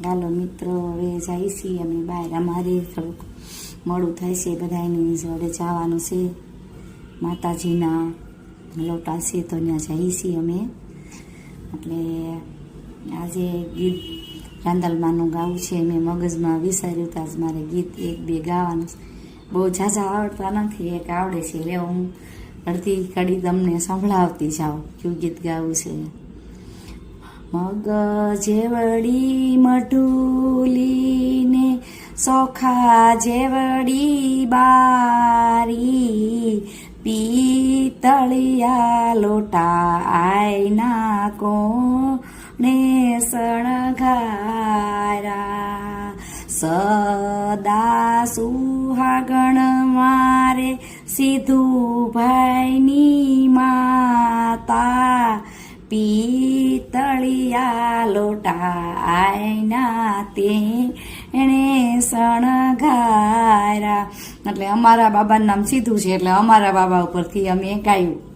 હાલો મિત્રો, હવે જાય છીએ અમે બહાર. અમારે થોડુંક મોડું થાય છે, બધાની જોડે જવાનું છે. માતાજીના લોટા છે તો ત્યાં જઈએ છીએ અમે. એટલે આજે ગીત રાંદલમાનું ગાવું છે. મેં મગજમાં વિચાર્યું હતા જ મારે ગીત એક બે ગાવાનું. બહુ ઝાઝા આવડતા નથી, એક આવડે છે. એટલે હું અડધી કડી તમને સંભળાવતી જાઉં કયું ગીત ગાવું છે. મગ જેવડી મઢુલીને સોખા જેવડી બારી, પિતળિયા લોટા આયના કોને શણગારા, સદા સુહાગણ મારે સિદ્ધુભાઈની માતા, પિતળિયા લોટા આયના તેણે શણગારા. એટલે અમારા બાબાનું નામ સીધું છે, એટલે અમારા બાબા ઉપરથી અમે ગાયું.